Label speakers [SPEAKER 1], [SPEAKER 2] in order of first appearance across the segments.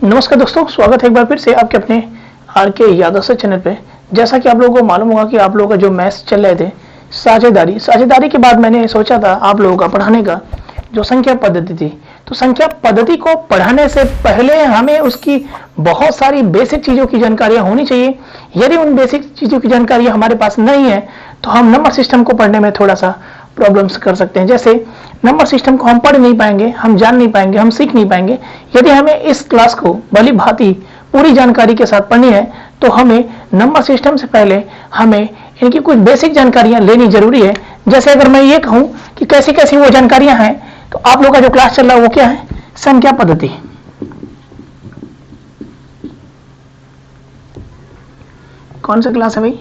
[SPEAKER 1] नमस्कार दोस्तों, स्वागत है एक बार फिर से आपके अपने आर के यादव से चैनल पे। जैसा कि आप लोगों को मालूम होगा कि आप लोगों का जो मैथ्स चल रहे थे साझेदारी के बाद मैंने सोचा था आप लोगों का पढ़ाने का जो संख्या पद्धति थी। तो संख्या पद्धति को पढ़ाने से पहले हमें उसकी बहुत सारी बेसिक चीज़ों की जानकारियाँ होनी चाहिए। यदि उन बेसिक चीज़ों की जानकारियाँ हमारे पास नहीं है तो हम नंबर सिस्टम को पढ़ने में थोड़ा सा प्रॉब्लम्स कर सकते हैं। जैसे नंबर सिस्टम को हम पढ़ नहीं पाएंगे, हम जान नहीं पाएंगे, हम सीख नहीं पाएंगे। यदि हमें इस क्लास को भली भांति पूरी जानकारी के साथ पढ़नी है तो हमें नंबर सिस्टम से पहले हमें इनकी कुछ बेसिक जानकारियां लेनी जरूरी है। जैसे अगर मैं ये कहूं कि कैसी कैसी वो जानकारियां हैं तो आप लोग का जो क्लास चल रहा है वो क्या है? संख्या पद्धति। कौन सा क्लास है भाई?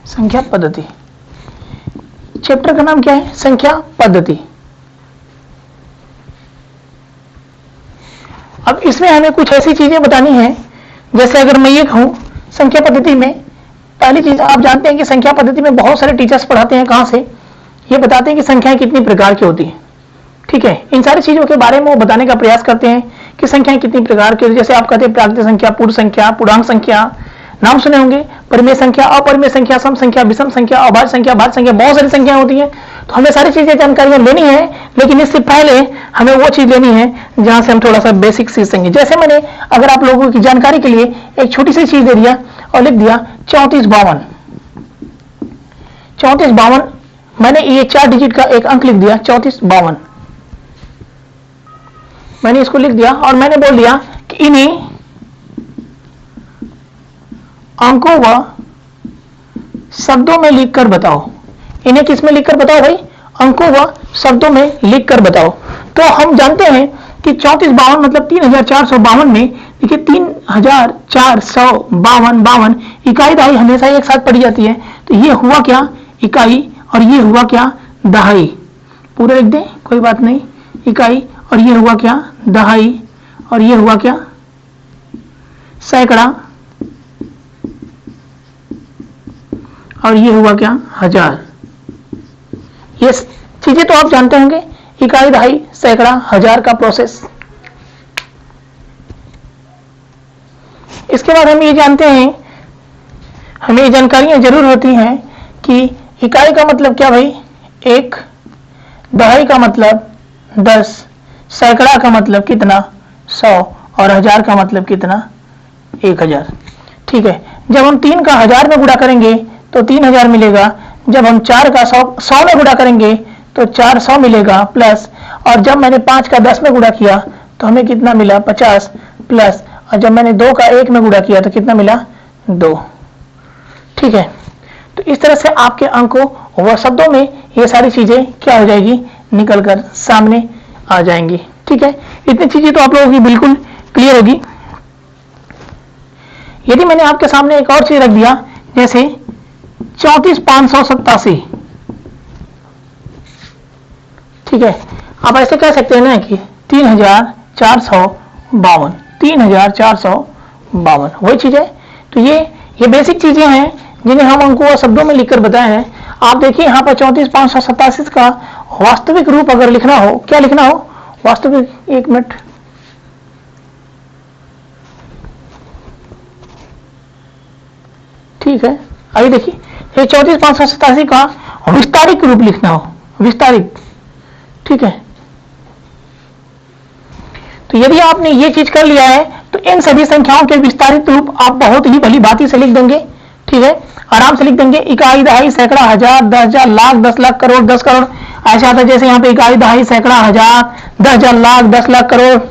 [SPEAKER 1] संख्या पद्धति। चैप्टर का नाम क्या है? संख्या पद्धति। अब इसमें हमें कुछ ऐसी चीजें बतानी है, जैसे अगर मैं ये कहूं संख्या पद्धति में पहली चीज, आप जानते हैं कि संख्या पद्धति में बहुत सारे टीचर्स पढ़ाते हैं। कहां से? ये बताते हैं कि संख्याएं कितनी प्रकार की होती है। ठीक है, इन सारी चीजों के बारे में वो बताने का प्रयास करते हैं कि संख्याएं कितनी प्रकार की। जैसे आप कहते हैं प्राकृतिक संख्या, पूर्ण संख्या, पूर्णांक संख्या, नाम सुने होंगे, परिमेय संख्या, अपरिमेय संख्या, सम संख्या, विषम संख्या, अभाज्य संख्या, भाज्य संख्या, बहुत सारी संख्याएं होती हैं। तो हमें सारी चीजें जानकारियां लेनी है, लेकिन इससे पहले हमें वो चीज लेनी है जहां से हम थोड़ा सा बेसिक सीख सकेंगे। जैसे मैंने अगर आप लोगों की जानकारी के लिए एक छोटी सी चीज दे दिया और लिख दिया 3452। 3452 मैंने ये 4 डिजिट का एक अंक लिख दिया 3452। मैंने इसको लिख दिया और मैंने बोल दिया कि इन्हीं अंकों व शब्दों में लिखकर बताओ। इन्हें किस में लिखकर बताओ भाई? अंकों व शब्दों में लिखकर बताओ। तो हम जानते हैं कि 3452 मतलब 3452 में देखिए 3452 इकाई दहाई हमेशा एक साथ पढ़ी जाती है। तो ये हुआ क्या? इकाई, और ये हुआ क्या? दहाई। पूरा लिख दें, कोई बात नहीं। इकाई, और ये हुआ क्या? दहाई, और ये हुआ क्या? सैकड़ा, और ये हुआ क्या? हजार। ये चीजें तो आप जानते होंगे, इकाई, दहाई, सैकड़ा, हजार का प्रोसेस। इसके बाद हम ये जानते हैं, हमें ये जानकारियां जरूर होती हैं कि इकाई का मतलब क्या भाई? 1, दहाई का मतलब 10, सैकड़ा का मतलब कितना? 100, और हजार का मतलब कितना? 1000। ठीक है, जब हम 3 का 1000 में गुणा करेंगे तो 3000 मिलेगा। जब हम 4 का 100 में गुणा करेंगे तो 400 मिलेगा प्लस, और जब मैंने 5 का 10 में गुणा किया तो हमें कितना मिला? 50 प्लस, और जब मैंने 2 का 1 में गुणा किया तो कितना मिला? 2। ठीक है, तो इस तरह से आपके अंकों व शब्दों में ये सारी चीजें क्या हो जाएगी? निकल कर सामने आ जाएंगी। ठीक है, इतनी चीजें तो आप लोगों की बिल्कुल क्लियर होगी। यदि मैंने आपके सामने एक और चीज रख दिया, जैसे 34,587। ठीक है, आप ऐसे कह सकते हैं ना कि 3452, 3452 वही चीज है। तो ये बेसिक चीजें हैं जिन्हें हम अंकों और शब्दों में लिखकर बताए हैं। आप देखिए यहाँ पर 34,587 का वास्तविक रूप अगर लिखना हो, क्या लिखना हो? वास्तविक, 1 मिनट, ठीक है, अभी देखिए, ये 34,587 का विस्तारित रूप लिखना हो, विस्तारित। ठीक है, तो यदि आपने ये चीज कर लिया है तो इन सभी संख्याओं के विस्तारित रूप आप बहुत ही भली भांति से लिख देंगे। ठीक है, आराम से लिख देंगे। इकाई, दहाई, सैकड़ा, हजार, 10,000, लाख, 10 लाख, करोड़, 10 करोड़। ऐसा आता है जैसे यहाँ पे इकाई, दहाई, सैकड़ा, हजार, 10,000, लाख, 10 लाख, करोड़।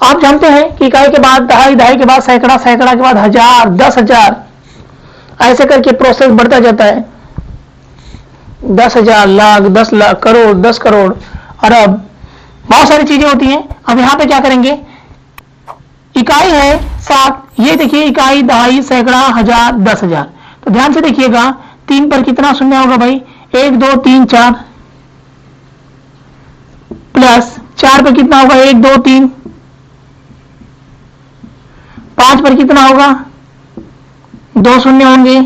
[SPEAKER 1] आप जानते हैं कि इकाई के बाद दहाई, दहाई के बाद सैकड़ा, सैकड़ा के बाद हजार, 10,000, ऐसे करके प्रोसेस बढ़ता जाता है। 10,000, लाख, 10 लाख, करोड़, 10 करोड़, अरब, बहुत सारी चीजें होती हैं। अब यहाँ पे क्या करेंगे? इकाई है 7, ये देखिए इकाई, दहाई, सैकड़ा, हजार, 10,000। तो ध्यान से देखिएगा, 3 पर कितना शून्य होगा भाई? 1 2 3 4, प्लस 4 पर कितना होगा? 1 2 3, 5 पर कितना होगा? 2 शून्य होंगे,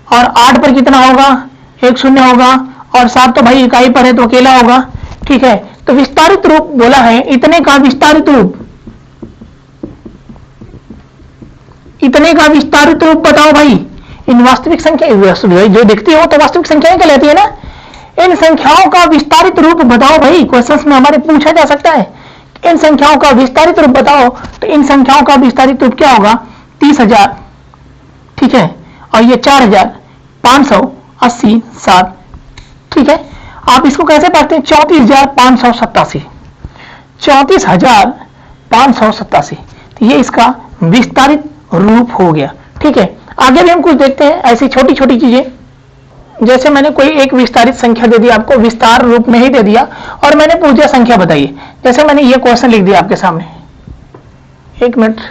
[SPEAKER 1] और 8 पर कितना होगा? 1 शून्य होगा, और 7 तो भाई इकाई पर है तो अकेला होगा। ठीक है, तो तो विस्तारित रूप बोला है, इतने का विस्तारित रूप, इतने का विस्तारित रूप बताओ भाई। इन वास्तविक संख्या जो दिखती हो तो वास्तविक संख्याएं कहलाती है ना। इन संख्याओं का विस्तारित रूप बताओ भाई, क्वेश्चंस में हमारे पूछा जा सकता है। इन संख्याओं का विस्तारित रूप बताओ, तो इन संख्याओं का विस्तारित रूप क्या होगा? 30,000, ठीक है, और ये 4,587, ठीक है। आप इसको कैसे पढ़ते हैं? 34,587, 34,587, तो ये इसका विस्तारित रूप हो गया, ठीक है। आगे भी हम कुछ देखते हैं ऐसी छोटी छोटी चीजें। जैसे मैंने कोई एक विस्तारित संख्या दे दी आपको, विस्तार रूप में ही दे दिया, और मैंने पूछ दिया संख्या बताइए। जैसे मैंने ये क्वेश्चन लिख दिया आपके सामने, एक मिनट,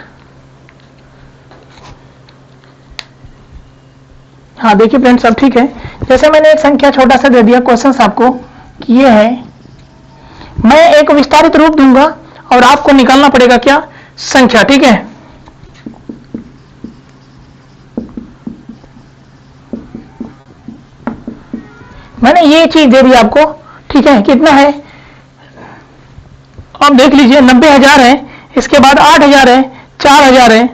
[SPEAKER 1] हाँ देखिए फ्रेंड्स अब ठीक है। जैसे मैंने एक संख्या छोटा सा दे दिया क्वेश्चन आपको कि ये है, मैं एक विस्तारित रूप दूंगा और आपको निकालना पड़ेगा क्या? संख्या, ठीक है। मैंने ये चीज दे दी आपको, ठीक है। कितना है? अब देख लीजिए, 90,000 है, इसके बाद 8,000 है, 4,000 है,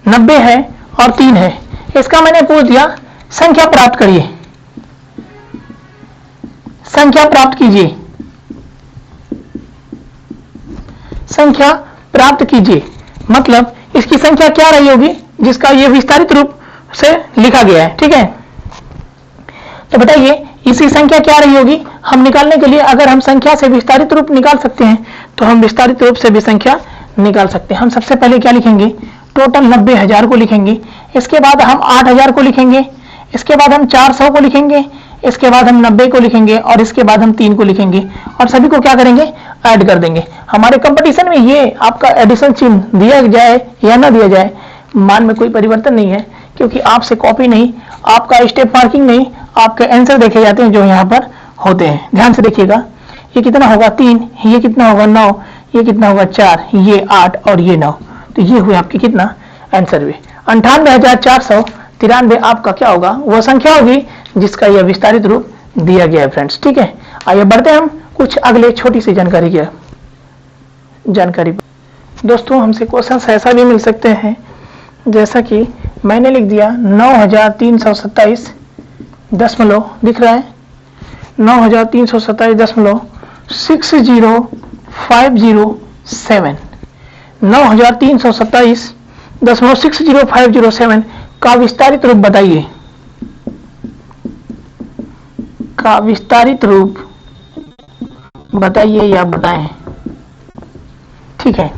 [SPEAKER 1] 90 है और 3 है। इसका मैंने पूछ दिया संख्या प्राप्त करिए, संख्या प्राप्त कीजिए, संख्या प्राप्त कीजिए। मतलब इसकी संख्या क्या रही होगी जिसका ये विस्तारित रूप से लिखा गया है, ठीक है। तो बताइए इसकी संख्या क्या रही होगी? हम निकालने के लिए अगर हम संख्या से विस्तारित रूप निकाल सकते हैं तो हम विस्तारित रूप से भी संख्या निकाल सकते हैं। हम सबसे पहले क्या लिखेंगे? टोटल 90,000 को लिखेंगे, इसके बाद हम 8,000 को लिखेंगे, इसके बाद हम 400 को लिखेंगे, इसके बाद हम 90 को लिखेंगे और इसके बाद हम 3 को लिखेंगे और सभी को क्या करेंगे? ऐड कर देंगे। हमारे कंपटीशन में ये आपका एडिशन चिन्ह दिया जाए या ना दिया जाए, मान में कोई परिवर्तन नहीं है, क्योंकि आपसे कॉपी नहीं, आपका स्टेप मार्किंग नहीं, आपके आंसर देखे जाते हैं जो यहाँ पर होते हैं। ध्यान से देखिएगा, ये कितना होगा? 3, ये कितना होगा? 9, ये कितना होगा? 4, ये 8 और ये 9। तो ये हुए आपके कितना आंसर हुए? 98,493 आपका क्या होगा? वो संख्या होगी जिसका यह विस्तारित रूप दिया गया है फ्रेंड्स, ठीक है। आइए बढ़ते हैं हम कुछ अगले छोटी सी जानकारी की जानकारी। दोस्तों हमसे क्वेश्चन ऐसा भी मिल सकते हैं जैसा कि मैंने लिख दिया 9,327 दशमलव, दिख रहा है 9,327.60507, 9,327.60507 का विस्तारित रूप बताइए, का विस्तारित रूप बताइए या बताएं, ठीक है।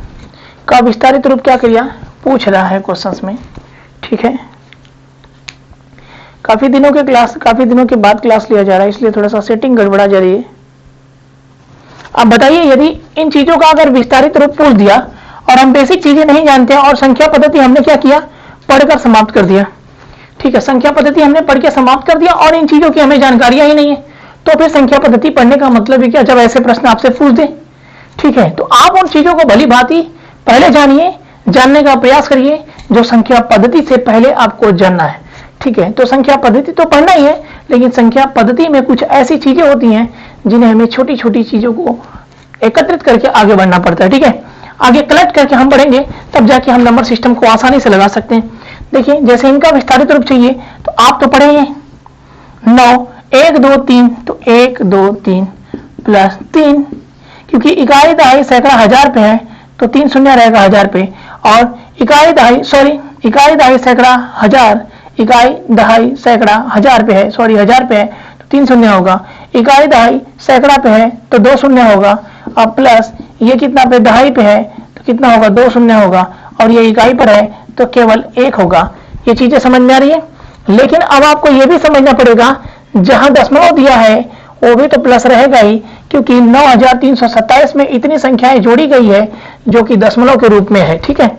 [SPEAKER 1] का विस्तारित रूप क्या किया पूछ रहा है क्वेश्चंस में, ठीक है। काफी दिनों के बाद क्लास लिया जा रहा है, इसलिए थोड़ा सा सेटिंग गड़बड़ा जा रही है। अब बताइए यदि इन चीजों का अगर विस्तारित रूप पूछ दिया और हम बेसिक चीजें नहीं जानते हैं और संख्या पद्धति हमने क्या किया? पढ़कर समाप्त कर दिया, ठीक है। संख्या पद्धति हमने पढ़ के समाप्त कर दिया और इन चीजों की हमें जानकारियां ही नहीं है, तो फिर संख्या पद्धति पढ़ने का मतलब ही क्या जब ऐसे प्रश्न आपसे पूछ दे, ठीक है। तो आप उन चीजों को भली भांति पहले जानिए, जानने का प्रयास करिए जो संख्या पद्धति से पहले आपको जानना है, ठीक है। तो संख्या पद्धति तो पढ़ना ही है, लेकिन संख्या पद्धति में कुछ ऐसी चीजें होती हैं जिन्हें हमें छोटी छोटी चीजों को एकत्रित करके आगे बढ़ना पड़ता है, ठीक है। आगे कलेक्ट करके हम बढ़ेंगे तब जाके हम नंबर सिस्टम को आसानी से लगा सकते हैं। देखिए जैसे इनका विस्तारित रूप चाहिए तो आप तो पढ़ेंगे 9, 1 2 3, तो 1 2 3 प्लस 3, क्योंकि इकाई दहाई सैकड़ा हजार पे है तो 3 शून्य रहेगा 1000 पे, और इकाई दहाई सैकड़ा हजार, इकाई दहाई सैकड़ा हजार पे है, 1000 पे है तो 3 शून्य होगा। इकाई दहाई सैकड़ा पे है तो 2 शून्य होगा, और प्लस ये कितना पे? दहाई पे है तो कितना होगा? 2 शून्य होगा, और ये इकाई पर है तो केवल 1 होगा। ये चीजें समझ में आ रही है। लेकिन अब आपको ये भी समझना पड़ेगा जहां दशमलव दिया है वो भी तो प्लस रहेगा ही, क्योंकि 9,327 में इतनी संख्याएं जोड़ी गई है जो कि दशमलव के रूप में है, ठीक है।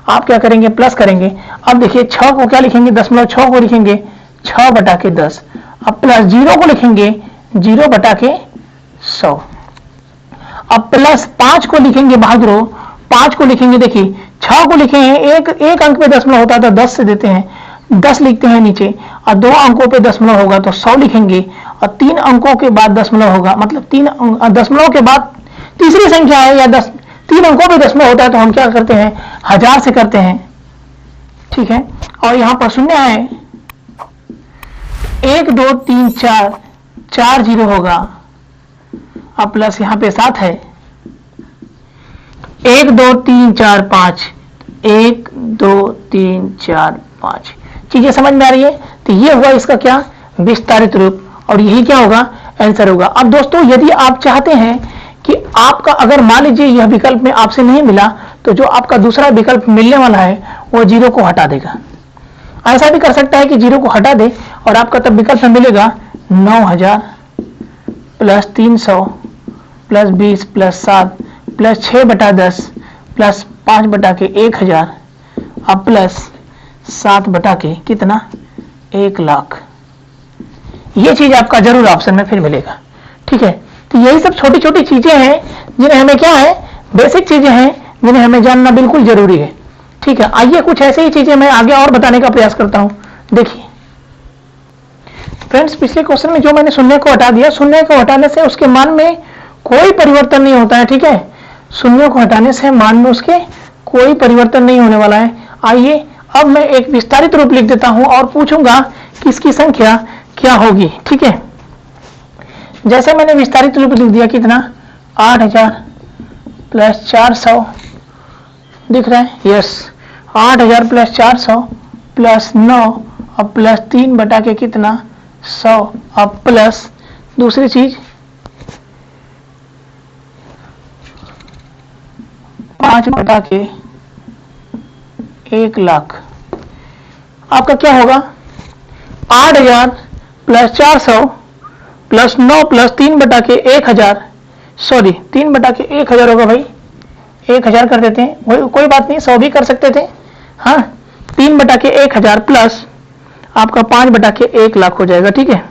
[SPEAKER 1] आप क्या करेंगे? प्लस करेंगे। अब देखिए 6 को क्या लिखेंगे? 6 को लिखेंगे 6/10, अब प्लस 0 को लिखेंगे 0/100, अब प्लस 5 को लिखेंगे बहादुरों, 5 को लिखेंगे, देखिए 6 को लिखे हैं, एक अंक पे दशमलव होता था 10 से देते हैं, 10 लिखते हैं नीचे, और 2 अंकों पे दशमलव होगा तो 100 लिखेंगे, और 3 अंकों के बाद दशमलव होगा, मतलब 3 दशमलव के बाद तीसरी संख्या है या 10 3 अंकों पे दशमलव होता है तो हम क्या करते हैं, 1000 से करते हैं, ठीक है। और यहां पर शून्य है, 1 2 3 4 4 जीरो होगा, अब प्लस यहां पे 7 है, 1 2 3 4 5 1 2 3 4 5। चीजें समझ में आ रही है? तो ये हुआ इसका क्या, विस्तारित रूप, और यही क्या होगा, आंसर होगा। अब दोस्तों यदि आप चाहते हैं कि आपका अगर मान लीजिए यह विकल्प में आपसे नहीं मिला तो जो आपका दूसरा विकल्प मिलने वाला है वो 0 को हटा देगा। ऐसा भी कर सकता है कि 0 को हटा दे और आपका तब विकल्प में मिलेगा 9000 plus 300 plus 20 plus 7 plus 6/10 plus 5/के 1000 अब प्लस 7/के कितना, 1,00,000। ये चीज आपका जरूर ऑप्शन में फिर मिलेगा, ठीक है। तो यही सब छोटी छोटी चीजें हैं जिन्हें हमें क्या है, बेसिक चीजें हैं जिन्हें हमें जानना बिल्कुल जरूरी है, ठीक है। आइए कुछ ऐसे ही चीजें मैं आगे और बताने का प्रयास करता हूं। देखिए फ्रेंड्स, पिछले क्वेश्चन में जो मैंने शून्य को हटा दिया, शून्य को हटाने से उसके मान में कोई परिवर्तन नहीं होता है, ठीक है। शून्य को हटाने से मान में उसके कोई परिवर्तन नहीं होने वाला है। आइए अब मैं एक विस्तारित रूप लिख देता हूं और पूछूंगा कि इसकी संख्या क्या होगी, ठीक है। जैसे मैंने विस्तारित रूप लिख दिया, कितना, 8000 प्लस 400 दिख रहा है, यस, 8000 प्लस 400 प्लस 9 अब प्लस 3/के कितना, 100 अब प्लस दूसरी चीज 5/के 1,00,000। आपका क्या होगा, 8000 प्लस 400 प्लस 9 प्लस 3/के 1000, सॉरी 3/के 1000 होगा भाई, 1000 कर देते हैं, वही कोई बात नहीं, 100 भी कर सकते थे, हाँ। 3/के 1000 प्लस आपका 5/के 1,00,000 हो जाएगा, ठीक है।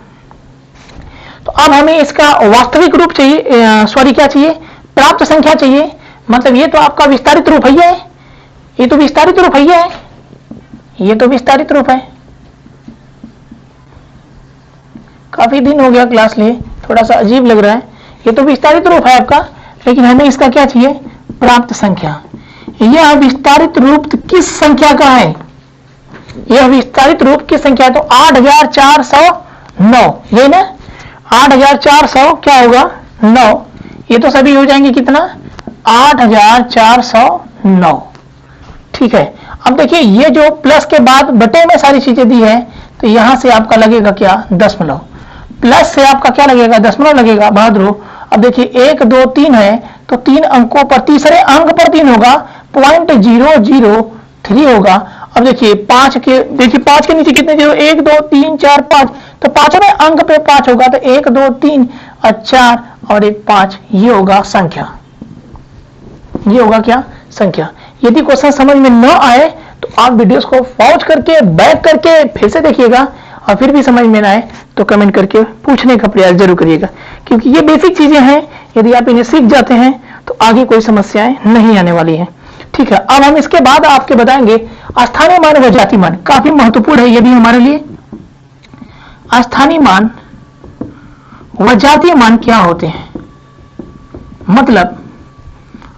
[SPEAKER 1] तो अब हमें इसका वास्तविक रूप चाहिए, सॉरी क्या चाहिए, प्राप्त संख्या चाहिए। मतलब ये तो आपका विस्तारित रूप है, ये तो विस्तारित रूप है, ये तो विस्तारित रूप है। काफी दिन हो गया क्लास लिए, थोड़ा सा अजीब लग रहा है। ये तो विस्तारित रूप है आपका, लेकिन हमें इसका क्या चाहिए, प्राप्त संख्या। यह विस्तारित रूप किस संख्या का है, यह विस्तारित रूप किस संख्या है, तो 8409, ये ना 8400 क्या होगा, 9, ये तो सभी हो जाएंगे कितना, 8409, ठीक है। अब देखिए ये जो प्लस के बाद बटे में सारी चीजें दी है, तो यहां से आपका लगेगा क्या, दशमलव, प्लस से आपका क्या लगेगा, दशमलव लगेगा, बहादुर। अब देखिए 1 2 3 है तो 3 अंकों पर, तीसरे अंक पर 3 होगा, 0.003 होगा। अब देखिए 5 के नीचे कितने जीरो, 1 2 3 4 5, तो 5वें अंक पे 5 होगा, तो 1 2 3 और 4 और 1 5, ये होगा संख्या, ये होगा क्या, संख्या। यदि क्वेश्चन समझ में न आए तो आप वीडियोस को पॉज करके बैक करके फिर से देखिएगा, और फिर भी समझ में ना आए तो कमेंट करके पूछने का प्रयास जरूर करिएगा, क्योंकि ये बेसिक चीजें हैं, यदि आप इन्हें सीख जाते हैं तो आगे कोई समस्याएं नहीं आने वाली हैं, ठीक है। अब हम इसके बाद आपके बताएंगे स्थानीय मान व जाति मान, काफी महत्वपूर्ण है ये भी हमारे लिए। स्थानीय मान व जातीय मान क्या होते हैं, मतलब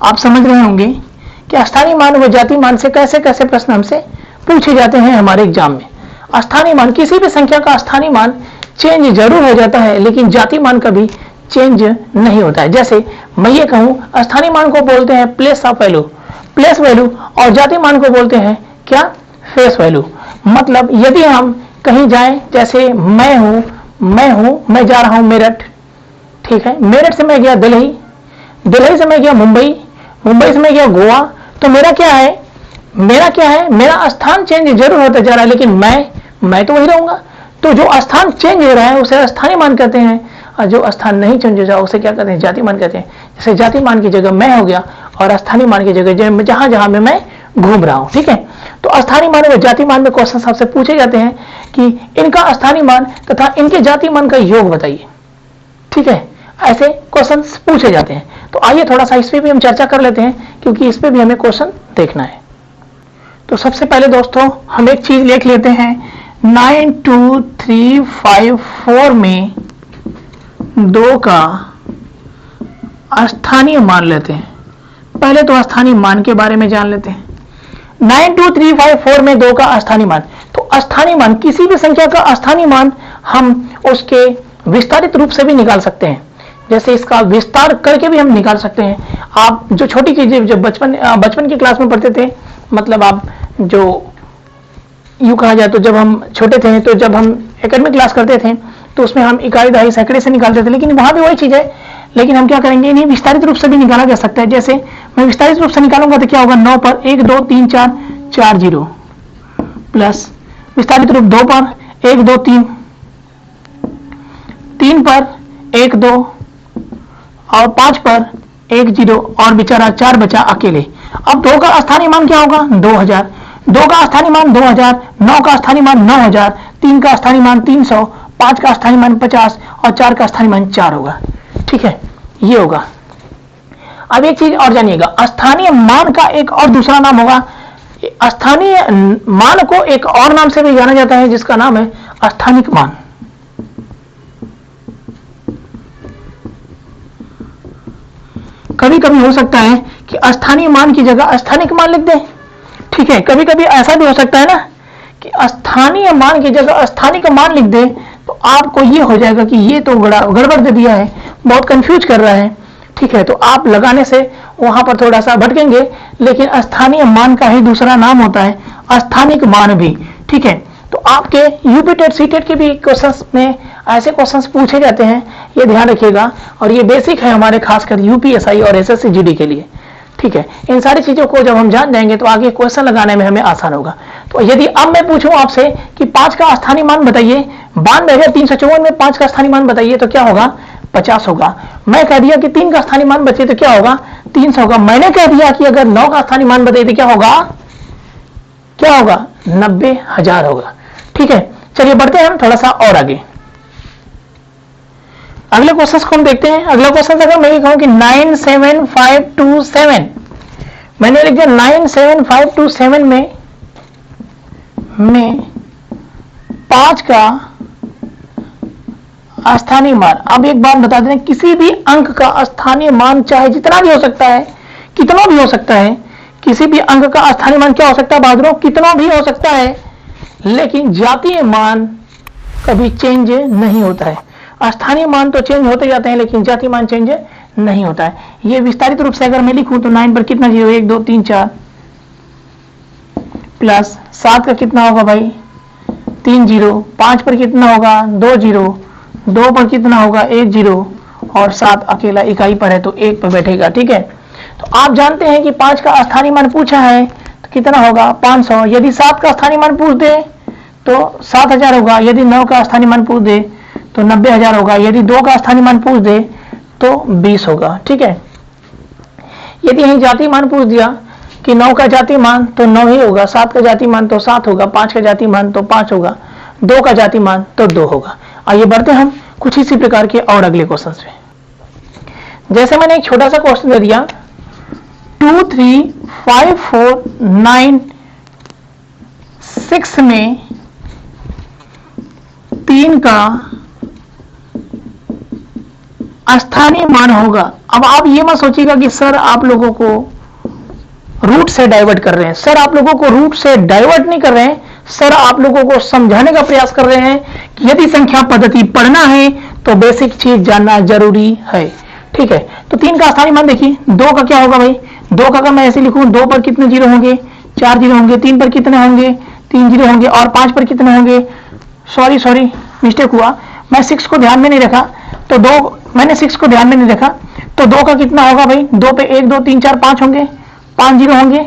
[SPEAKER 1] आप समझ रहे होंगे कि स्थानीय मान व जातीय मान से कैसे कैसे प्रश्न हमसे पूछे जाते हैं हमारे एग्जाम में। स्थानीय मान, किसी भी संख्या का स्थानीय मान चेंज जरूर हो जाता है, लेकिन जातीय मान कभी चेंज नहीं होता है। जैसे मैं ये कहूं, स्थानीय मान को बोलते हैं place of value, place value, और जातीय मान को बोलते हैं क्या, फेस वैल्यू। मतलब यदि हम कहीं जाएं, जैसे मैं जा रहा हूं मेरठ, ठीक है, मेरठ से मैं गया दिल्ली, दिल्ली से मैं गया मुंबई, मुंबई से मैं गया गोवा, तो मेरा क्या है, मेरा स्थान चेंज जरूर होता जा रहा है, लेकिन मैं तो वही रहूंगा। तो जो स्थान चेंज हो रहा है उसे स्थानीय मान कहते हैं, और जो स्थान नहीं चेंज हो रहा उसे क्या कहते हैं, जातीय मान कहते हैं। जैसे जातीय मान की जगह मैं हो गया और स्थानीय मान की जगह जहां जहां में मैं घूम रहा हूं, ठीक है। तो स्थानीय मान व जातीय मान में क्वेश्चन आपसे पूछे जाते हैं कि इनका स्थानीय मान तथा इनके जातीय मान का योग बताइए, ठीक है, ऐसे क्वेश्चन पूछे जाते हैं। तो आइए थोड़ा सा इस पे भी हम चर्चा कर लेते हैं, क्योंकि इस पे भी हमें क्वेश्चन देखना है। तो सबसे पहले दोस्तों हम एक चीज लिख लेते हैं, 9234 में 2 का स्थानीय मान लेते हैं। पहले तो स्थानीय मान के बारे में जान लेते हैं। 92354 में 2 का स्थानीय मान, तो स्थानीय मान किसी भी संख्या का स्थानीय मान हम उसके विस्तारित रूप से भी निकाल सकते हैं, जैसे इसका विस्तार करके भी हम निकाल सकते हैं। आप जो छोटी चीजें जब बचपन की क्लास में पढ़ते थे, मतलब आप जो यूं कहा जाए तो जब हम छोटे थे, तो जब हम एकेडमिक क्लास करते थे तो उसमें हम इकाई दहाई सैकड़े से निकालते थे, लेकिन वहां भी वही चीज है, लेकिन हम क्या करेंगे, इन्हें विस्तारित रूप से भी निकाला जा सकता है। जैसे मैं विस्तारित रूप से निकालूंगा तो क्या होगा, 9 पर 1 2 3 4 4 0 प्लस विस्तारित रूप 2 पर 1 2 3 3 पर 1 2 और 5 पर 1 0 और बेचारा 4 बचा अकेले। अब 2 का स्थानीय मान क्या होगा, 2000। 2 का स्थानीय मान 2000, 9 का स्थानीय मान 9000, 3 का स्थानीय मान 300, 5 का स्थानीय मान 50 और 4 का स्थानीय मान 4 होगा। ठीक है, ये होगा। अब एक चीज और जानिएगा, स्थानीय मान का एक और दूसरा नाम होगा, स्थानीय मान को एक और नाम से भी जाना जाता है जिसका नाम है स्थानिक मान। कभी कभी हो सकता है कि स्थानीय मान की जगह स्थानिक मान लिख दें। ठीक है, कभी कभी ऐसा भी हो सकता है ना कि स्थानीय मान की जगह स्थानिक मान लिख दे, तो आपको ये हो जाएगा कि ये तो गड़बड़ दे दिया है, बहुत कंफ्यूज कर रहा है। ठीक है, तो आप लगाने से वहां पर थोड़ा सा भटकेंगे, लेकिन स्थानीय मान का ही दूसरा नाम होता है स्थानिक मान भी। ठीक है, तो आपके यूपी टेट सी टेट के भी क्वेश्चंस में ऐसे क्वेश्चंस पूछे जाते हैं, ये ध्यान रखिएगा, और ये बेसिक है हमारे खासकर यूपीएसआई और एसएससी जीडी के लिए। ठीक है, इन सारी चीजों को जब हम जान जाएंगे तो आगे क्वेश्चन लगाने में हमें आसान होगा। तो यदि अब मैं पूछूं आपसे कि 5 का स्थानीय मान बताइए, 92,354 में 5 का स्थानीय मान बताइए, तो क्या होगा, 50 होगा। मैं कह दिया कि 3 का स्थानीय मान बचे तो क्या होगा, 300 होगा। मैंने कह दिया कि अगर 9 का स्थानीय मान बताइए तो क्या होगा, 90,000 होगा। ठीक है, चलिए बढ़ते हैं हम थोड़ा सा और आगे। अगले क्वेश्चन को हम देखते हैं। अगला क्वेश्चन अगर मैं ये कहूं कि 97527, मैंने लिख दिया 97527 में 5 का स्थानीय मान। अब एक बात बता दें, किसी भी अंक का स्थानीय मान चाहे जितना भी हो सकता है, कितना भी हो सकता है, किसी भी अंक का स्थानीय मान क्या हो सकता है बहादुरों, कितना भी हो सकता है, लेकिन जातीय मान कभी चेंज नहीं होता है। स्थानीय मान तो चेंज होते जाते हैं, लेकिन जातीय मान चेंज नहीं होता है। ये विस्तारित रूप से अगर मैं लिखूं तो 9 पर कितना 0, 1 2 3 4 प्लस 7 का कितना होगा भाई, 3 0, 5 पर कितना होगा, 2 0, 2 पर कितना होगा, 1 0 और 7 अकेला इकाई पर है तो 1 पर बैठेगा। ठीक है, तो आप जानते हैं कि 5 का स्थानीय मान पूछा है तो कितना होगा, 500। यदि 7 का स्थानीय मान पूछ दे तो 7000 होगा। यदि 9 का स्थानीय मान पूछ दे तो 90,000 होगा। यदि 2 का स्थानीय मान पूछ दे तो 20 होगा। ठीक है, यदि यही जातीय मान पूछ दिया कि 9 का जातीय मान तो 9 ही होगा, 7 का जातीय मान तो 7 होगा, 5 का जातीय मान तो 5 होगा, 2 का जातीय मान तो 2 होगा। आइए बढ़ते हम कुछ इसी प्रकार के और अगले क्वेश्चन पे। जैसे मैंने एक छोटा सा क्वेश्चन दे दिया, 23549 में 3 का स्थानीय मान होगा। अब आप ये मत सोचिएगा कि सर आप लोगों को रूट से डाइवर्ट कर रहे हैं। सर आप लोगों को रूट से डाइवर्ट नहीं कर रहे हैं, सर आप लोगों को समझाने का प्रयास कर रहे हैं कि यदि संख्या पद्धति पढ़ना है तो बेसिक चीज जानना जरूरी है। ठीक है, तो 3 का स्थानीय मान देखिए, 2 का क्या होगा भाई, 2 का अगर मैं ऐसे लिखूं, 2 पर कितने 0 होंगे, 4 0 होंगे, 3 पर कितने होंगे, 3 0 होंगे और 5 पर कितने होंगे, सॉरी मिस्टेक हुआ, मैं 6 को ध्यान में नहीं रखा, तो 2 मैंने 6 को ध्यान में नहीं रखा, तो 2 का कितना होगा भाई, 2 पे 1 2 3 4 5 होंगे, 5 0 होंगे।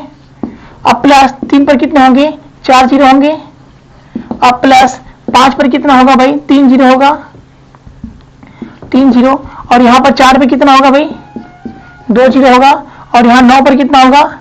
[SPEAKER 1] अब प्लस 3 पर कितने होंगे, 4 0 होंगे। अब प्लस 5 पर कितना होगा भाई, 3 0 होगा, 3 0 और यहाँ पर 4 पे कितना होगा भाई, 2 0 होगा और यहाँ 9 पर कितना होगा,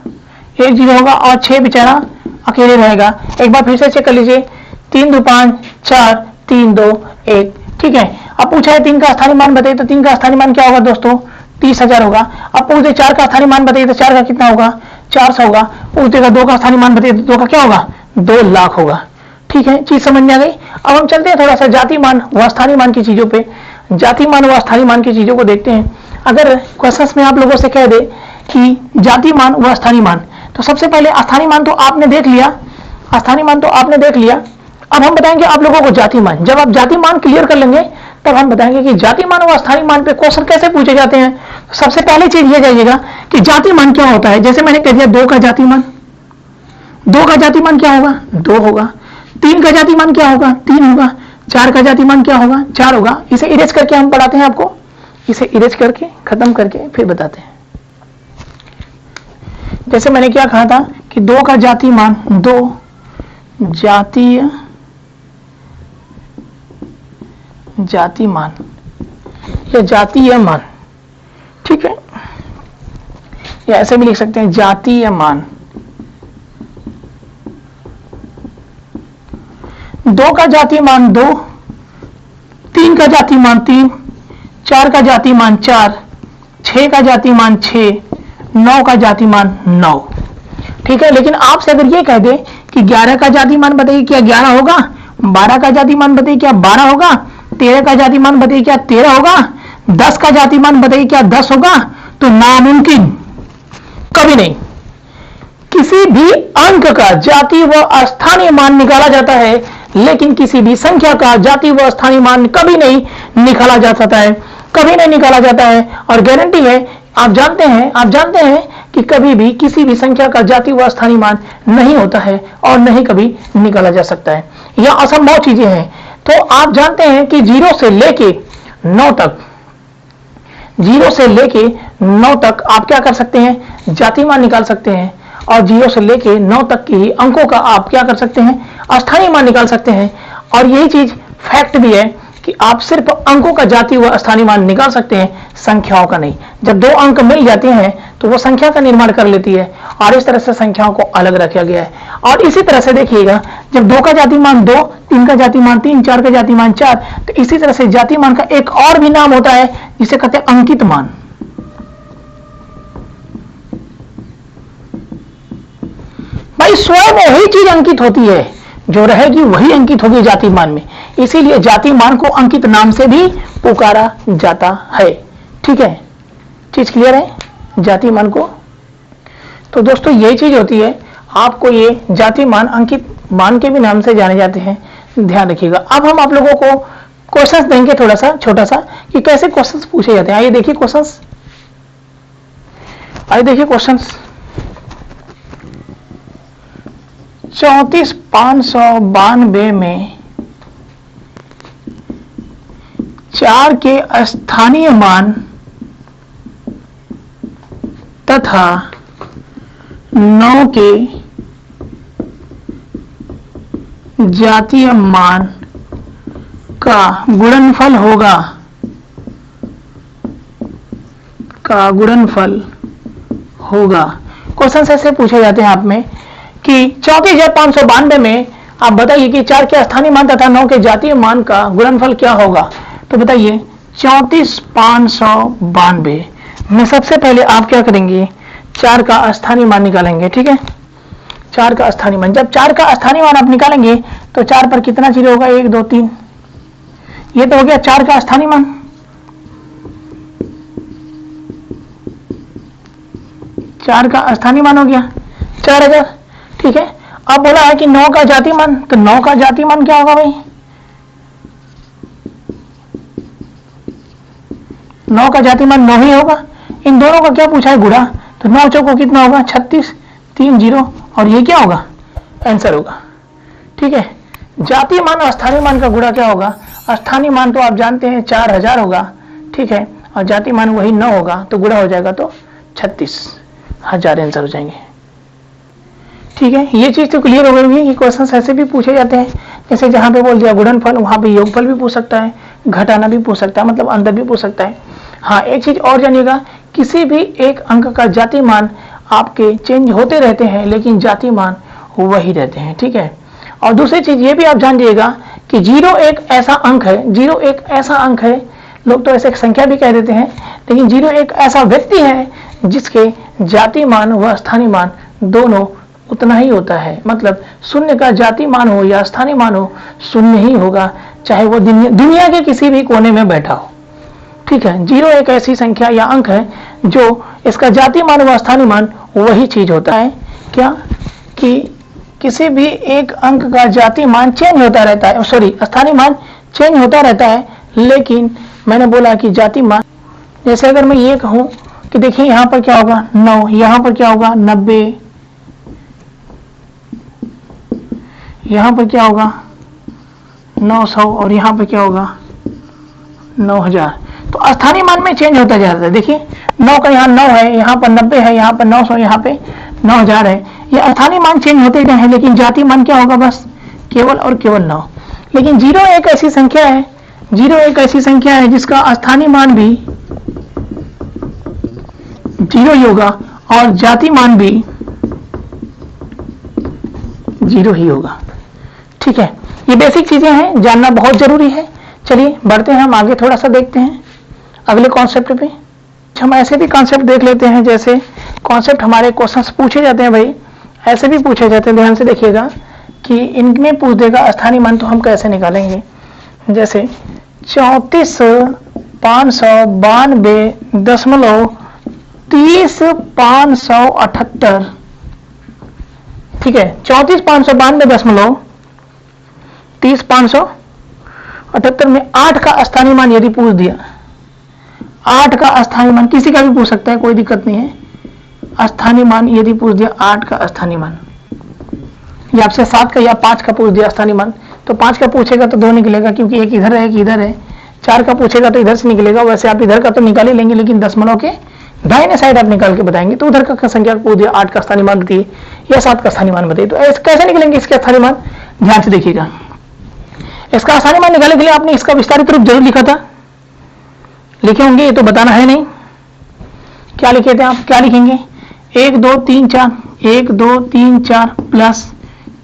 [SPEAKER 1] 1 0 होगा और 6 बेचारा अकेले रहेगा। एक बार फिर से चेक कर लीजिए, 3 2 5 4 3 2 1। ठीक है, अब पूछा है 3 का स्थानीय मान बताइए, तो 3 का स्थानीय मान क्या होगा दोस्तों, 30,000 होगा। अब पूछ दे 4 का स्थानीय मान बताइए, तो 4 का कितना होगा, 400 होगा। पूछ देगा 2 का स्थानीय मान बताइए, तो 2 का क्या होगा, 2 लाख होगा। ठीक है, चीज समझ में आ गई। अब हम चलते हैं थोड़ा सा जातीय मान व स्थानीय मान की चीजों पे। जाति मान व स्थानीय मान की चीजों को देखते हैं। अगर क्वेश्चंस में आप लोगों से कह दे कि जाति मान व स्थानीय मान, तो सबसे पहले स्थानीय मान तो आपने देख लिया, स्थानीय मान तो आपने देख लिया। अब हम बताएंगे आप लोगों को जाति मान। जब आप जाति मान क्लियर कर लेंगे तब हम बताएंगे कि जाति मान व स्थानीय मान पे क्वेश्चन कैसे पूछे जाते हैं। सबसे पहले चीज ये जाइएगा कि जाति मान क्या होता है। जैसे मैंने कह दिया 2 का जाति मान, 2 का जाति मान क्या होगा, 2 होगा। 3 का जाति मान क्या होगा, 3 होगा। 4 का जाति मान क्या होगा, 4 होगा। इसे इरेज करके हम पढ़ाते हैं आपको, इसे इरेज करके खत्म करके फिर बताते हैं। जैसे मैंने क्या कहा था कि 2 का जाति मान, 2 जातीय जाति मान या जातीय मान, ठीक है, या ऐसे भी लिख सकते हैं जातीय मान। 2 का जाति मान 2, 3 का जाति मान 3, 4 का जाति मान 4, 6 का जाति मान 6, 9 का जाति मान 9, ठीक है। लेकिन आपसे अगर ये कह दे कि 11 का जाति मान बताइए क्या 11 होगा, 12 का जाति मान बताइए क्या 12 होगा, 13 का जाति मान बताइए क्या 13 होगा, 10 का जाति मान बताइए क्या 10 होगा, तो नामुमकिन, कभी नहीं। किसी भी अंक का जाति व स्थानीय मान निकाला जाता है, लेकिन किसी भी संख्या का जाति व स्थानीय मान कभी नहीं निकाला जा सकता है, कभी नहीं निकाला जाता है। और गारंटी है, आप जानते हैं कि कभी भी किसी भी संख्या का जाति व स्थानीय मान नहीं होता है और नहीं कभी निकाला जा सकता है। यह असंभव चीजें हैं। तो आप जानते हैं कि 0 से लेके 9 तक, 0 से लेके 9 तक आप क्या कर सकते हैं, जाति मान निकाल सकते हैं। और 0 से लेके 9 तक के ही अंकों का आप क्या कर सकते हैं, स्थानीय मान निकाल सकते हैं। और यही चीज फैक्ट भी है कि आप सिर्फ अंकों का जाति व स्थानीय मान निकाल सकते हैं, संख्याओं का नहीं। जब 2 अंक मिल जाते हैं तो वो संख्या का निर्माण कर लेती है और इस तरह से संख्याओं को अलग रखा गया है। और इसी तरह से देखिएगा, जब 2 का जाति मान 2, 3 का जाति मान 3, 4 का जाति मान 4, तो इसी तरह से जाति मान का एक और भी नाम होता है जिसे कहते हैं अंकित मान। भाई स्वयं वही चीज अंकित होती है, जो रहेगी वही अंकित होगी जाति मान में। इसीलिए जाति मान को अंकित नाम से भी पुकारा जाता है, ठीक है। चीज क्लियर है जाति मान को। तो दोस्तों यही चीज होती है, आपको ये जाति मान अंकित मान के भी नाम से जाने जाते हैं, ध्यान रखिएगा। अब हम आप लोगों को क्वेश्चंस देंगे थोड़ा सा छोटा सा कि कैसे क्वेश्चंस पूछे जाते हैं। आइए देखिए क्वेश्चंस, आइए देखिए क्वेश्चंस। 34,592 में 4 के स्थानीय मान तथा 9 के जातीय मान का गुणनफल होगा, का गुणनफल होगा। क्वेश्चन ऐसे पूछे जाते हैं आप में कि 34,592 में आप बताइए कि 4 के स्थानीय मान तथा 9 के जातीय मान का गुणनफल क्या होगा। तो बताइए 34,592 में सबसे पहले आप क्या करेंगे, 4 का स्थानीय मान निकालेंगे, ठीक है। 4 का स्थानीय मान, जब 4 का स्थानीय मान आप निकालेंगे तो 4 पर कितना जीरो होगा, 1 2 3, ये तो हो गया 4 का स्थानीय मान। 4 का स्थानीय मान हो गया 4000, ठीक है। अब बोला है कि 9 का जाति मान, तो 9 का जाति मान क्या होगा भाई, 9 का जाति मान 9 ही होगा। इन दोनों का क्या पूछा है, गुणा, तो 9 चौको कितना होगा 36, 3 0, और ये क्या होगा, आंसर होगा, ठीक है। जातीय मान और स्थानीय मान का गुणा क्या होगा, स्थानीय मान तो आप जानते हैं 4000 होगा, ठीक है, और जातीय मान वही 9 होगा, तो गुणा हो जाएगा तो 36,000 आंसर हो जाएंगे, ठीक है। ये चीज तो क्लियर हो गई है कि क्वेश्चन ऐसे भी पूछे जाते हैं, जैसे जहां पे बोल दिया गुणनफल, वहां पे योगफल भी पूछ सकता है, घटाना भी पूछ सकता है, मतलब अंतर भी पूछ सकता है। हाँ, एक चीज और जानिएगा, किसी भी एक अंक का जातीय मान आपके चेंज होते रहते हैं, लेकिन जातीय मान वही रहते हैं, ठीक है। और दूसरी चीज ये भी आप जान लीजिएगा कि 0 एक ऐसा अंक है, 0 एक ऐसा अंक है, लोग तो ऐसे संख्या भी कह देते हैं, लेकिन 0 एक ऐसा व्यक्ति है जिसके जातीय मान व स्थानीय मान दोनों उतना ही होता है। मतलब शून्य का जातीय मान हो या स्थानीय मान हो, शून्य ही होगा, चाहे वो दुनिया के किसी भी कोने में बैठा हो, ठीक है, 0 एक ऐसी संख्या या अंक है जो इसका जाति मान व स्थानीय मान वही चीज होता है क्या कि किसी भी एक अंक का जाति मान चेंज होता रहता है, सॉरी स्थानीय मान चेंज होता रहता है, लेकिन मैंने बोला कि जाति मान, जैसे अगर मैं ये कहूं कि देखिए यहां पर क्या होगा 9, यहां पर क्या होगा 90, यहां पर क्या होगा 900 और यहां पर क्या होगा 9000, तो स्थानीय मान में चेंज होता जा रहा है। देखिए 9 का यहाँ 9 है, यहाँ पर 90 है, यहाँ पर 900, यहाँ पे 9000 है, ये स्थानीय मान चेंज होते गए हैं, लेकिन जाति मान क्या होगा बस केवल और केवल 9। लेकिन 0 एक ऐसी संख्या है, 0 एक ऐसी संख्या है जिसका स्थानीय मान भी 0 ही होगा और जाति मान भी 0 ही होगा। ठीक है, ये बेसिक चीजें हैं, जानना बहुत जरूरी है। चलिए बढ़ते हैं, हम आगे थोड़ा सा देखते हैं अगले कॉन्सेप्ट पे। हम ऐसे भी कॉन्सेप्ट देख लेते हैं, जैसे कॉन्सेप्ट हमारे क्वेश्चंस पूछे जाते हैं भाई, ऐसे भी पूछे जाते हैं, ध्यान से देखिएगा कि इनमें पूछ देगा स्थानीय मान तो हम कैसे निकालेंगे। जैसे 34,592.30,578, ठीक है, 34,592.30,578 में 8 का स्थानीय मान यदि पूछ दिया, 8 का स्थानीय मान किसी का भी पूछ सकता है, कोई दिक्कत नहीं है। स्थानीय मान यदि पूछ दिया 8 का स्थानीय मान, या आपसे 7 का या 5 का पूछ दिया स्थानीय मान, तो 5 का पूछेगा तो 2 निकलेगा, क्योंकि एक इधर है एक इधर है। 4 का पूछेगा तो इधर से निकलेगा, वैसे आप इधर का तो निकाल ही लेंगे, लेकिन दशमलव के दाहिने साइड आप निकाल के बताएंगे। तो उधर का संख्या पूछ दिया 8 का स्थानीय मान बताइए या 7 का स्थानीय मान बताइए, तो ऐसे कैसे निकलेंगे इसके स्थानीय मान, ध्यान से देखिएगा। इसका स्थानीय मान निकालने के लिए आपने इसका विस्तारित रूप जरूर लिखा था, लिखे होंगे, ये तो बताना है नहीं। क्या लिखे थे आप, क्या लिखेंगे 1 2 3 4, 1 2 3 4 प्लस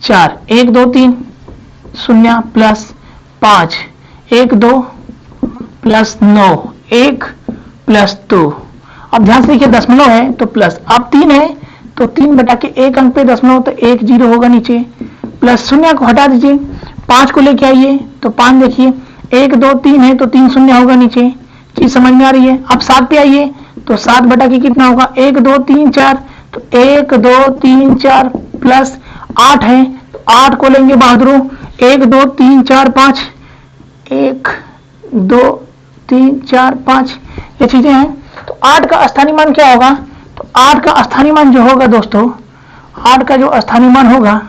[SPEAKER 1] 4, 1 2 3 0 प्लस 5, 1 2 प्लस 9, 1 प्लस 2। अब ध्यान से देखिए दशमलव है तो प्लस, अब 3 है तो 3 बटा के 1 अंक पे दशमलव, तो 1 0 होगा नीचे, प्लस 0 को हटा दीजिए, 5 को लेके आइए तो 5 देखिए 1 2 3 है तो 3 0 होगा नीचे, चीज समझ में आ रही है। अब 7 पे आइए तो 7 बटा के कितना होगा 1 2 3 4, तो 1 2 3 4 प्लस 8 है तो 8 को लेंगे बहादुरों, 1 2 3 4 5, 1 2 3 4 5, ये चीजें हैं। तो 8 का स्थानीय मान क्या होगा, तो 8 का स्थानीय मान जो होगा दोस्तों, 8 का जो स्थानीय मान होगा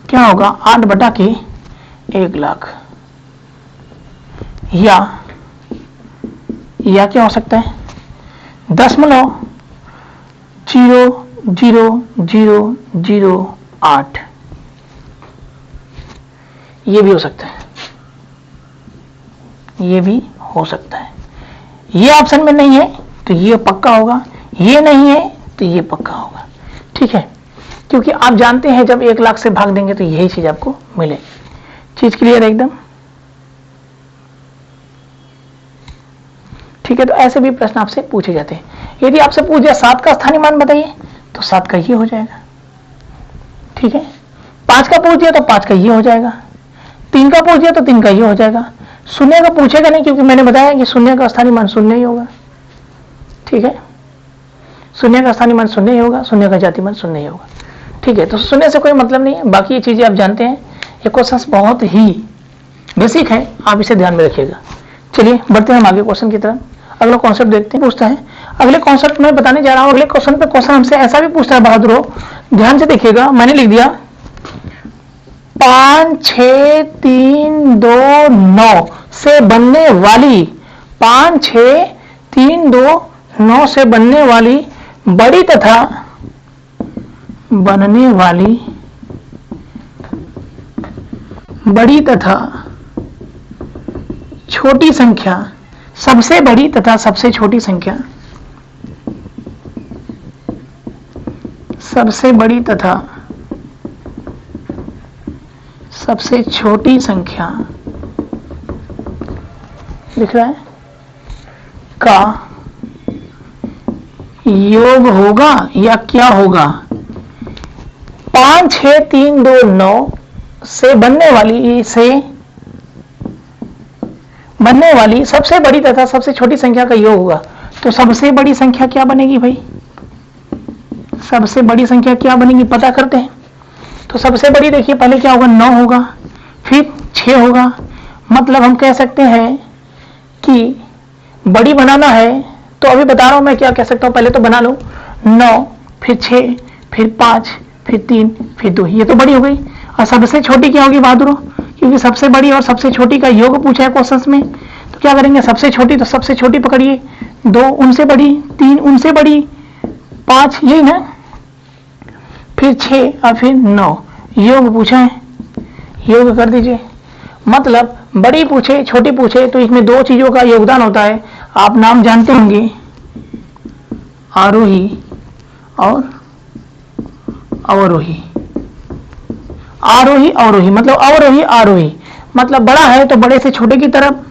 [SPEAKER 1] क्या होगा 8 बटा के 1 लाख, या क्या हो सकता है 0.00008, ये भी हो सकता है, ये भी हो सकता है। ये ऑप्शन में नहीं है तो ये पक्का होगा, ये नहीं है तो ये पक्का होगा। ठीक है, क्योंकि आप जानते हैं जब 1 लाख से भाग देंगे तो यही चीज आपको मिलेगी। चीज क्लियर है एकदम, ठीक है। तो ऐसे भी प्रश्न आपसे पूछे जाते हैं। यदि आपसे पूछ दिया 7 का स्थानीय मान बताइए तो 7 का ये हो जाएगा, ठीक है। 5 का पूछ दिया तो 5 का ये हो जाएगा, 3 का पूछ दिया तो 3 का ये हो जाएगा। शून्य का पूछेगा नहीं, क्योंकि मैंने बताया कि शून्य का स्थानीय मान शून्य ही होगा, ठीक है। शून्य का स्थानीय मान शून्य ही होगा, शून्य का जाति मान शून्य ही होगा, ठीक है। तो शून्य से कोई मतलब नहीं है, बाकी ये चीजें आप जानते हैं। ये क्वेश्चन बहुत ही बेसिक है, आप इसे ध्यान में रखिएगा। चलिए बढ़ते हैं हम आगे क्वेश्चन की तरफ। अगला कॉन्सेप्ट देखते हैं, पूछता है अगले कॉन्सेप्ट में बताने जा रहा हूं। अगले क्वेश्चन पे क्वेश्चन हमसे ऐसा भी पूछता है बहादुरो, ध्यान से देखिएगा। मैंने लिख दिया 5 6 3 2 9 से बनने वाली 5 6 3 2 9 से बनने वाली बड़ी तथा बनने वाली बड़ी तथा छोटी संख्या, सबसे बड़ी तथा सबसे छोटी संख्या, सबसे बड़ी तथा सबसे छोटी संख्या लिख रहा है का योग होगा या क्या होगा। 5 6 3 2 9 से बनने वाली से बनने वाली सबसे बड़ी तथा सबसे छोटी संख्या का योग होगा। तो सबसे बड़ी संख्या क्या बनेगी भाई? सबसे बड़ी संख्या क्या बनेगी पता करते हैं। तो सबसे बड़ी देखिए पहले क्या होगा, 9 होगा, फिर 6 होगा। मतलब हम कह सकते हैं कि बड़ी बनाना है तो अभी बता रहा हूं मैं क्या कह सकता हूं, पहले तो बना लो 9, फिर 6, फिर 5, फिर 3, फिर 2, ये तो बड़ी हो गई। और सबसे छोटी क्या होगी बहादुरों? क्योंकि सबसे बड़ी और सबसे छोटी का योग पूछा है क्वेश्चंस में, तो क्या करेंगे, सबसे छोटी तो सबसे छोटी पकड़िए, 2 उनसे बड़ी, 3 उनसे बड़ी, 5 यही ना, फिर 6 और फिर 9, योग पूछा है, योग कर दीजिए। मतलब बड़ी पूछे छोटी पूछे तो इसमें 2 चीजों का योगदान होता है। आप नाम जानते होंगे, आरोही और अवरोही। आरोही अवरोही मतलब अवरोही आरोही, मतलब बड़ा है तो बड़े से छोटे की तरफ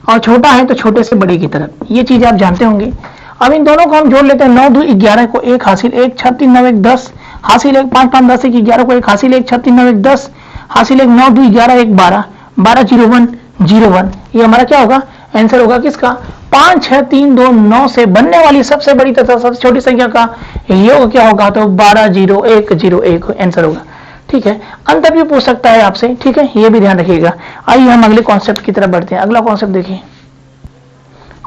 [SPEAKER 1] और छोटा है तो छोटे से बड़े की तरफ, ये चीज आप जानते होंगे। अब इन दोनों को हम जोड़ लेते हैं, 9 2 11 को 1 हासिल 1 6 3 9 1 10 हासिल 1 5 5 10 1 11 को 1 हासिल 1 6 3 9 1 10 हासिल 1 9 2 11 1 12 12 0 1 0 1, ये हमारा क्या होगा, आंसर होगा किसका, 5 6 3 2 9 से बनने वाली सबसे बड़ी तथा सबसे छोटी संख्या का योग क्या होगा, तो 12 0 1 0 1 आंसर होगा। ठीक है, अंतर भी पूछ सकता है आपसे, ठीक है, ये भी ध्यान रखिएगा। आइए हम अगले कॉन्सेप्ट की तरफ बढ़ते हैं। अगला कॉन्सेप्ट देखिए।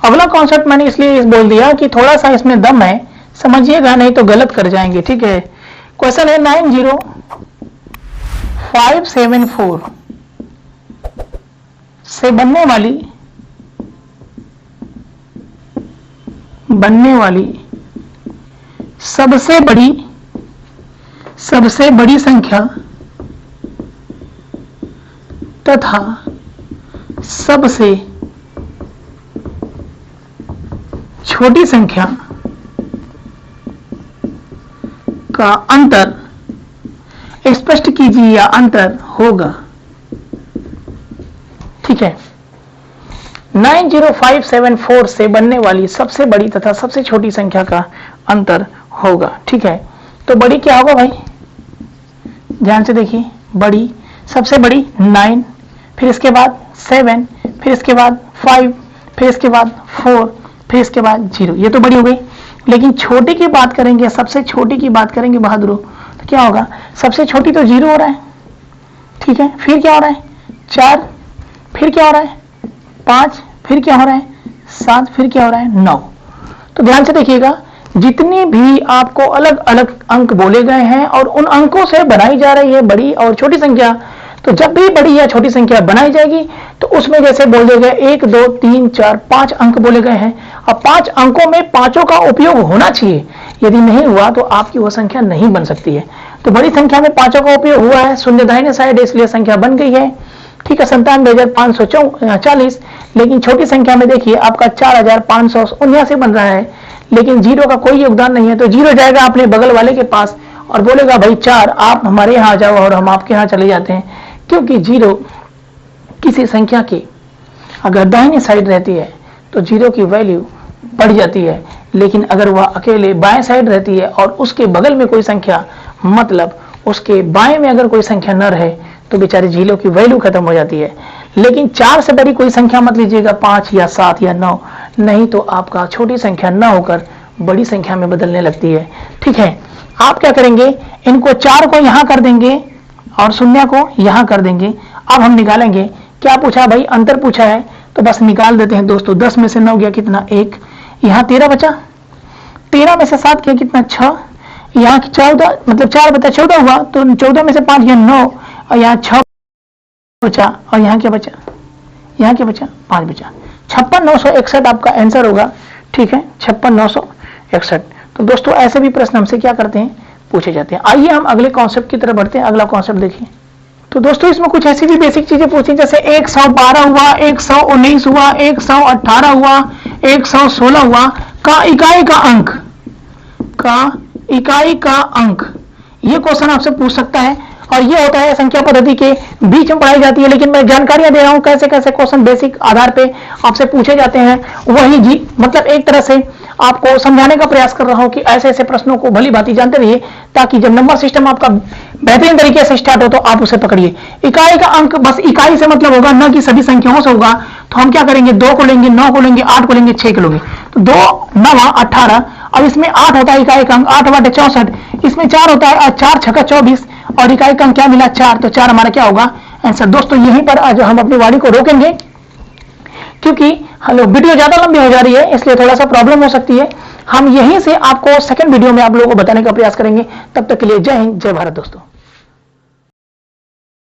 [SPEAKER 1] अगला कॉन्सेप्ट मैंने इसलिए बोल दिया कि थोड़ा सा इसमें दम है, समझिएगा नहीं तो गलत कर जाएंगे। ठीक है, क्वेश्चन है 90574 से बनने वाली सबसे बड़ी संख्या तथा सबसे छोटी संख्या का अंतर स्पष्ट कीजिए या अंतर होगा। ठीक है, 90574 से बनने वाली सबसे बड़ी तथा सबसे छोटी संख्या का अंतर होगा। ठीक है, तो बड़ी क्या होगा भाई, ध्यान से देखिए, बड़ी सबसे बड़ी 9, फिर इसके बाद 7, फिर इसके बाद 5, फिर इसके बाद 4, फिर इसके बाद 0, ये तो बड़ी हो गई। लेकिन छोटी की बात करेंगे, सबसे छोटी की बात करेंगे बहादुरों, तो क्या होगा, सबसे छोटी तो 0 हो रहा है। ठीक है, फिर क्या हो रहा है 4, फिर क्या हो रहा है 5, फिर क्या हो रहा है 7, फिर क्या हो रहा है 9। तो ध्यान से देखिएगा, जितनी भी आपको अलग अलग अंक बोले गए हैं और उन अंकों से बनाई जा रही है बड़ी और छोटी संख्या, तो जब भी बड़ी या छोटी संख्या बनाई जाएगी तो उसमें जैसे बोले गए 1 2 3 4 5 अंक बोले गए हैं, अब 5 अंकों में पांचों का उपयोग होना चाहिए। यदि नहीं हुआ तो आपकी वो संख्या नहीं बन सकती है। तो बड़ी संख्या में पांचों का उपयोग हुआ है, शून्य दाहिने साइड, इसलिए संख्या बन गई है। ठीक है, 97,540। लेकिन छोटी संख्या में देखिए आपका 4,579 बन रहा है, लेकिन 0 का कोई योगदान नहीं है, तो 0 जाएगा अपने बगल वाले के पास और बोलेगा भाई 4 आप हमारे यहाँ आ जाओ, और हम आपके यहाँ चले जाते हैं। क्योंकि 0 किसी संख्या की अगर दाहिनी साइड रहती है तो 0 की वैल्यू बढ़ जाती है, लेकिन अगर वह अकेले बाएं साइड रहती है और उसके बगल में कोई संख्या, मतलब उसके बाएं में अगर कोई संख्या न रहे तो बेचारे 0 की वैल्यू खत्म हो जाती है। लेकिन 4 से बड़ी कोई संख्या मत लीजिएगा, 5 या 7 या 9, नहीं तो आपका छोटी संख्या न होकर बड़ी संख्या में बदलने लगती है। ठीक है, आप क्या करेंगे, इनको 4 को यहां कर देंगे और 0 को यहां कर देंगे। अब हम निकालेंगे, क्या पूछा भाई, अंतर पूछा है, तो बस निकाल देते हैं दोस्तों। 10 में से 9 गया कितना, 1, यहाँ 13 बचा, 13 में से 7 गया कितना, 6, यहाँ 14 मतलब 4 बचा 14 हुआ, तो 14 में से 5 गया 9, और यहाँ 6 बचा, और यहाँ क्या बचा, यहाँ क्या बचा, 5 बचा। 56,961 आपका आंसर होगा। ठीक है, 56,961। तो दोस्तों ऐसे भी प्रश्न हमसे क्या करते हैं, पूछे जाते हैं। आइए हम अगले कॉन्सेप्ट की तरफ बढ़ते हैं। अगला कॉन्सेप्ट देखिए। तो दोस्तों इसमें कुछ ऐसी भी बेसिक चीजें पूछी, जैसे 112 हुआ, 119 हुआ, 118 हुआ, 116 हुआ का इकाई का अंक, ये क्वेश्चन आपसे पूछ सकता है। और ये होता है संख्या पद्धति के बीच में पढ़ाई जाती है, लेकिन मैं जानकारियां दे रहा हूं कैसे कैसे क्वेश्चन बेसिक आधार पे आपसे पूछे जाते हैं। वही जी मतलब एक तरह से आपको समझाने का प्रयास कर रहा हूं कि ऐसे ऐसे प्रश्नों को भली भांति जानते रहिए, ताकि जब नंबर सिस्टम आपका बेहतरीन तरीके से स्टार्ट हो तो आप उसे पकड़िए। इकाई का अंक बस इकाई से मतलब होगा, न कि सभी संख्याओं से होगा। तो हम क्या करेंगे, 2 को लेंगे, 9 को लेंगे, 8 को लेंगे, 6 को लेंगे। तो 2 9 18, अब इसमें 8 होता है इकाई अंक, 8 बटे 64, इसमें 4 होता है, 4 छक्का 24, और इकाई अंक क्या मिला 4, तो 4 हमारा क्या होगा आंसर। दोस्तों यहीं पर आज हम अपनी वाणी को रोकेंगे, क्योंकि हेलो वीडियो ज्यादा लंबी हो जा रही है, इसलिए थोड़ा सा प्रॉब्लम हो सकती है। हम यहीं से आपको सेकंड वीडियो में आप लोगों को बताने का प्रयास करेंगे। तब तक के लिए जय हिंद, जय भारत दोस्तों।